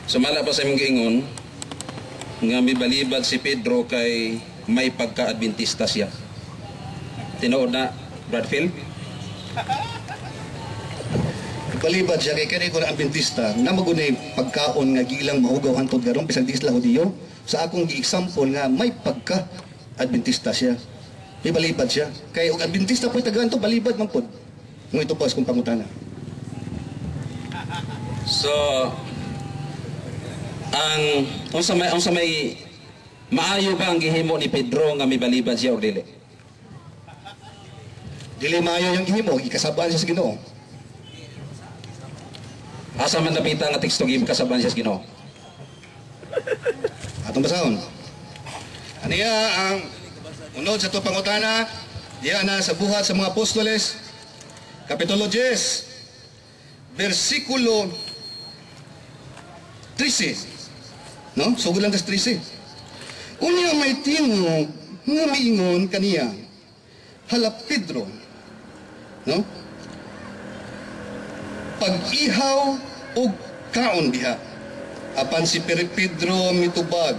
Sumala pa sa imong giingon nga mibalibad si Pedro kay may pagka-adventista siya. Tinuod na, Brad Phil? Balibad siya kay kani ko na adventista na magunay pagkaon nga gilang mahugaw hantod karon bisag disla Hudiyo. Sa akong gi-example nga may pagka-adventista siya. May balibad siya. Kay og adventista po tagaan to balibad man pod. Kung ito po kung pangutana. So, ang sa may maayo ba ang gihimo ni Pedro nga mibalibad siya o dili? Dili maayo yung gihimo, gikasabaan siya sa Ginoo. Asa man napita nga teksto gikasaban siya sa Ginoo? Atong basahon. Aniya ang unod sa to pangutana, diya na sa buhat sa mga apostoles, Kapitulo 10, versikulo 13. No? Sugod lang kas 13. Unya may tingog nga miingon kaniya, hala Pedro, no? Pag-ihaw og kaon diha. Apan si Pedro mitubag,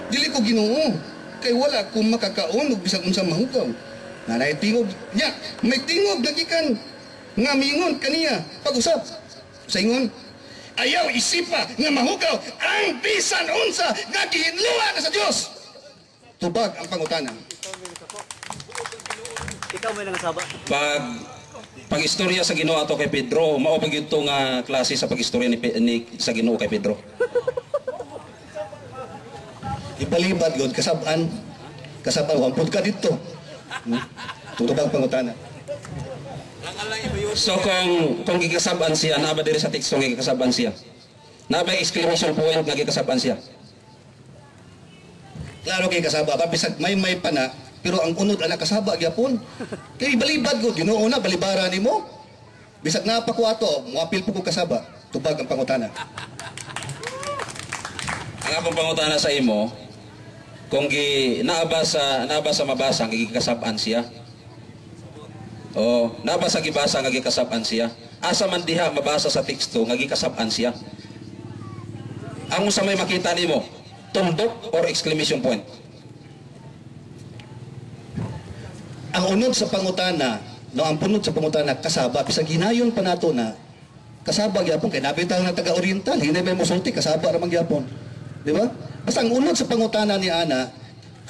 dili ko Ginoo, kay wala ko makakaon og bisag unsa mahugaw. Nanay tingog nya, may tingog nagikan nga miingon kaniya pag-usap. Sa ingon, ayaw isipa nga mahugaw ang bisan unsa nga gihinluan sa Dios. Tubag ang pangutana. Ikaw may nangasaba. Pag-istorya sa Ginoo ato kay Pedro, mao pa gyud to nga klase sa pag-istorya ni sa Ginoo kay Pedro. Ipalibad gud kasab-an wampod ka dito. Tubag pangutana. So kung gikasab-an siya, naa ba diri sa teksto nga gikasab-an siya? Naa ba exclamation point nga gikasab-an siya? Klaro kay kasaba, bisag may pa na, pero ang unod ana kasaba gyapon. Kay balibad gud Ginoo na balibara nimo. Bisag na pa ko ato, moapil po ko kasaba. Tubag ang pangutana. Ang akong pangutana sa imo, kung naaba sa mabasa nga gikasab-an siya. O naaba sa gibasa nga gikasab-an siya. Asa man diha mabasa sa teksto nga gikasab-an siya. Ang sa may makita nimo, tundok or exclamation point? Ang unod sa pangutana, no, ang punod sa pangutana kasaba bisag hinayon pa nato na kasaba gyapon kay nabitaw na taga-oriental, hinay may mosulti kasaba ra man gyapon. Di ba? Basta ang unod sa pangutana ni Ana,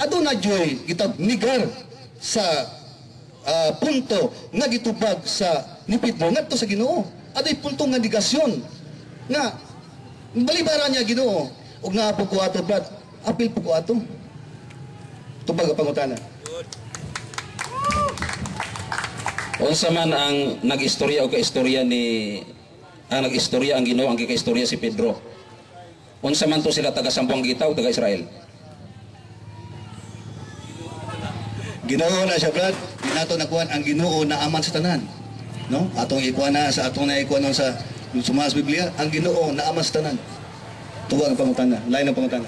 aduna joy gitag nigar sa punto nga gitubag sa ni Pedro ngadto sa Ginoo. Aday punto nga negasyon nga balibara niya Ginoo. Og nga po ko ato, Brad, apil po ko ato. Tubag ang pangutana. Unsa man ang nag-istorya o ka-istorya ang Ginoo ang kika-istorya si Pedro. Unsa man to sila taga-sampung gita o taga-Israel? Ginoo na siya, Brad. Dinato nakuan ang Ginoo na aman sa tanan. No? Atong ikuan na sa atong naikuan sa sumas Biblia, ang Ginoo na aman sa tanan. Tuwag ang pangutana, lain ang pangutana.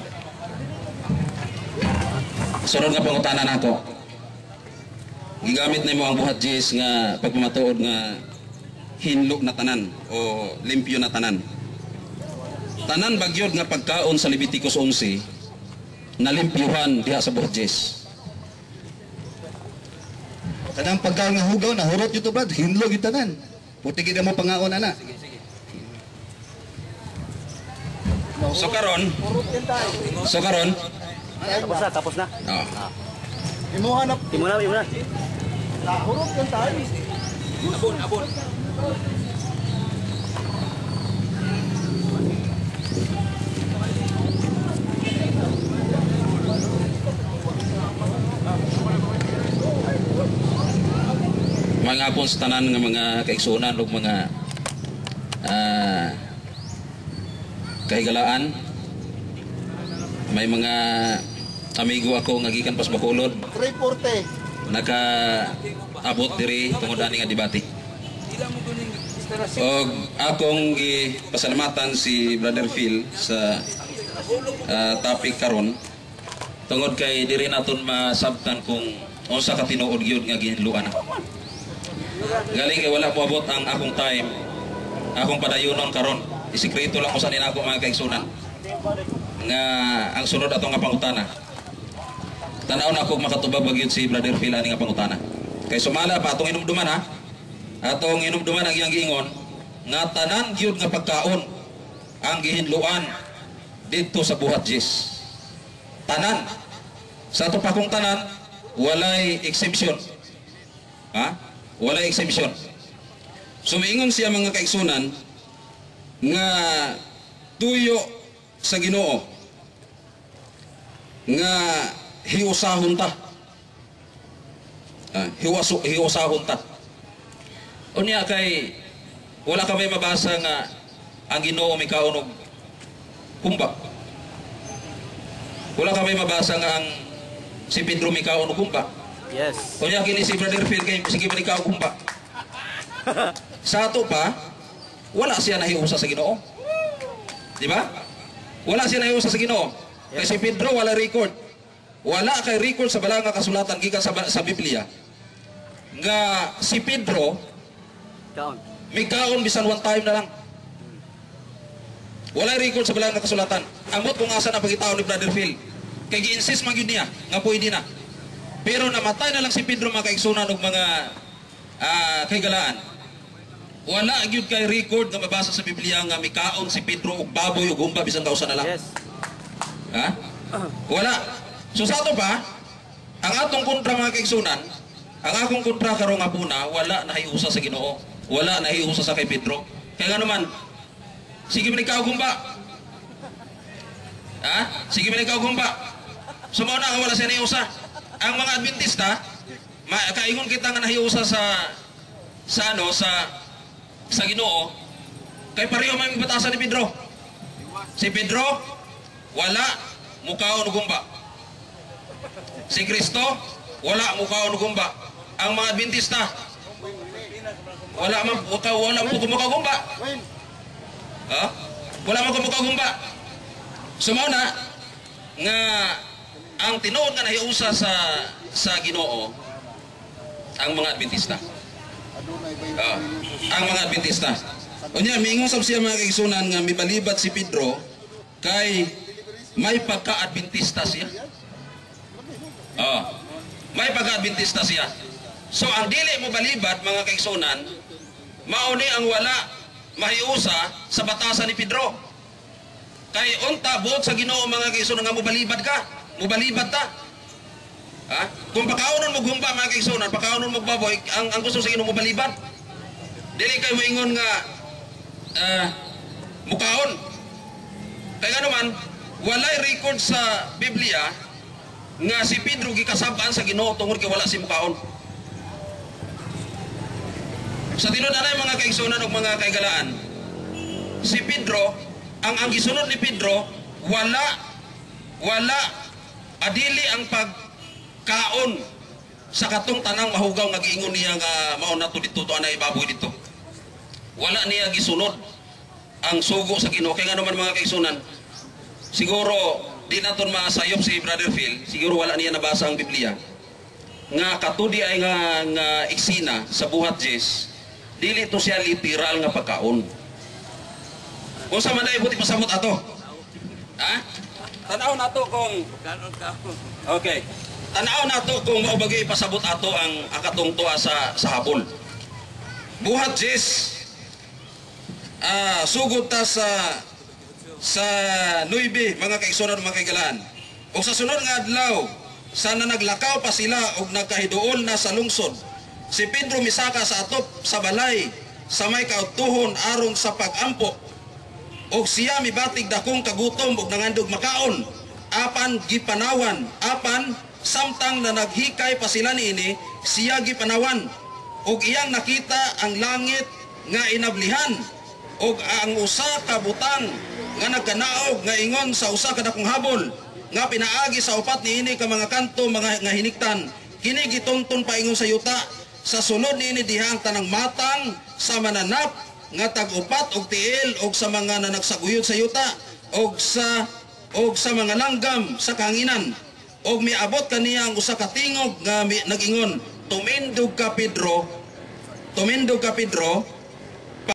Sunod nga pangutana nato. Gigamit nimo ang buhat Jis nga pagmamatuod nga hinlo na tanan o limpyo na tanan. Tanan bagyod nga pagkaon sa Leviticus 11 nalimpyuhan diha sa buhat Jis. Tanang pagkaon nga hugaw na hurot yuto, Brad, hinlo gyud tanan. Puti gid mo pangaon ana. So karon, Tapos na. oh. Imo na. Hurot yan tayo. Abon. Mga apon sa tanan nga mga kaigsunan ug mga kahigalaan. May mga amigo ako nga gikan pas Bacolod. 340. Naka-abot diri tungod ani nga debate. Og akong gipasalamatan si Brother Phil sa topic karon tungod kay diri naton masabtan kung unsa ka tinuod gyud nga ginluan. Galing kay wala po abot ang akong time, akong padayonon karon. isikreto lang ko sa ninako mga kaigsunan. Nga ang sunod ato nga pangutana. Tanaw na ako makatubag bagyod si Brother Phil ani nga pangutana. Kay sumala pa atong inumduman ha. Atong inumduman ang iyang giingon nga tanan gyud nga pagkaon ang gihinluan dito sa buhat Jis. Tanan. Sa ato pa kong tanan, walay exemption. Ha? Walay exemption. Sumiingon siya mga kaigsunan nga tuyo sa Ginoo nga hiusahon ta. Hiusahon ta. Unya kay wala ka may mabasa nga ang Ginoo may kaon og kumba. Wala ka may mabasa nga ang si Pedro may kaon og kumba. Yes. Unya kini si Brother Phil kay sige man ikaw kumba. Sa ato pa wala siya nahiusa sa Ginoo. Di ba? Wala siya nahiusa sa Ginoo. Kay si Pedro wala record. Wala kay record sa bala nga kasulatan gikan sa Biblia nga si Pedro Kaon. may kaon bisan one time na lang. Wala record sa bala nga kasulatan. Amot kung asa na pagitaon ni Brother Phil. Kay gi-insist man gyud niya nga pwede na. Pero namatay na lang si Pedro mga kaigsunan og mga kaygalaan. Wala gyud kay record nga mabasa sa Biblia nga may kaon si Pedro og baboy ug humba bisan kausa na lang. Yes. Ha? Wala. So sa ato pa, ang atong kontra mga kaigsunan, ang akong kontra karon nga puna, wala nahiusa sa Ginoo. Wala nahiusa sa kay Pedro. Kaya nga naman, sige man ikaw gumba. Ha? Sige man ikaw gumba. So mao na wala siya nahiusa. Ang mga Adventista, kaingon kita nga nahiusa sa Ginoo, kay pareho may batasan ni Pedro. Si Pedro, wala mukaon og gumba. Si Kristo, wala mukaon og gumba. Ang mga Adventista, wala po kumukagumba. Ha? Wala man kumukagumba. Sumaw na nga ang tinuod nga nahiusa sa Ginoo ang mga Adventista. Ang mga Adventista. Unya miingon sab siya mga kaigsunan nga mibalibad si Pedro kay may pagka-Adventista siya. May pagka-Adventista siya. So ang dili mo balibad mga kaigsunan, mauni ang wala mahiusa sa batasan ni Pedro. Kay unta buot sa Ginoo mga kaigsunan nga mobalibad ka, mobalibad ta. Ha? Kung pakaonon mo gumba mga kaigsunan, pakaonon mo baboy, ang gusto sa Ginoo mobalibad. Dili kay moingon nga mukaon. Kaya naman walay record sa Biblia nga si Pedro gikasab-an sa Ginoo tungod kay wala si mukaon. Sa tinud-anay mga kaigsunan ug mga kaigalaan, si Pedro, ang gisunod ni Pedro, wala adili ang pagkaon sa katong tanang mahugaw nga giingon niya nga mao na to dito to anay baboy dito. Wala niya gisunod ang sugo sa Ginoo. Kaya nga naman mga kaigsunan, siguro di naton masayop si Brother Phil, siguro wala niya nabasa ang Biblia nga katudi ay nga eksena sa buhat Jis, dili to siya literal nga pagkaon. Kung sa manay buti pasabot ato. Ha? Tanaw nato kung okay. Tanaw nato kung mao bagay pasabot ato ang akatong tuwa sa habol. Buhat Jis, sugod ta sa 9 mga kaigsunan mga kaigalaan. O sa sunod nga adlaw, sana naglakaw pa sila og nagkahiduol na sa lungsod. Si Pedro misaka sa atop sa balay sa may kautuhon aron sa pag-ampo. Og siya mibatig dakong kagutom og nangandog makaon. Apan gipanawan, apan samtang na naghikay pa sila niini, siya gipanawan. Og iyang nakita ang langit nga inablihan. Og ang usa ka butang nga nagkanaog nga ingon sa usa ka dakong habol nga pinaagi sa upat niini ka mga kanto nga hiniktan. Kini gitungton pa ingon sa yuta. Sa sulod niini diha ang tanang matang sa mananap nga tag-upat og tiil og sa mga nanagsaguyod sa yuta og sa mga langgam sa kahanginan. Og miabot kaniya ang usa ka tingog nga nag-ingon, tumindog ka Pedro,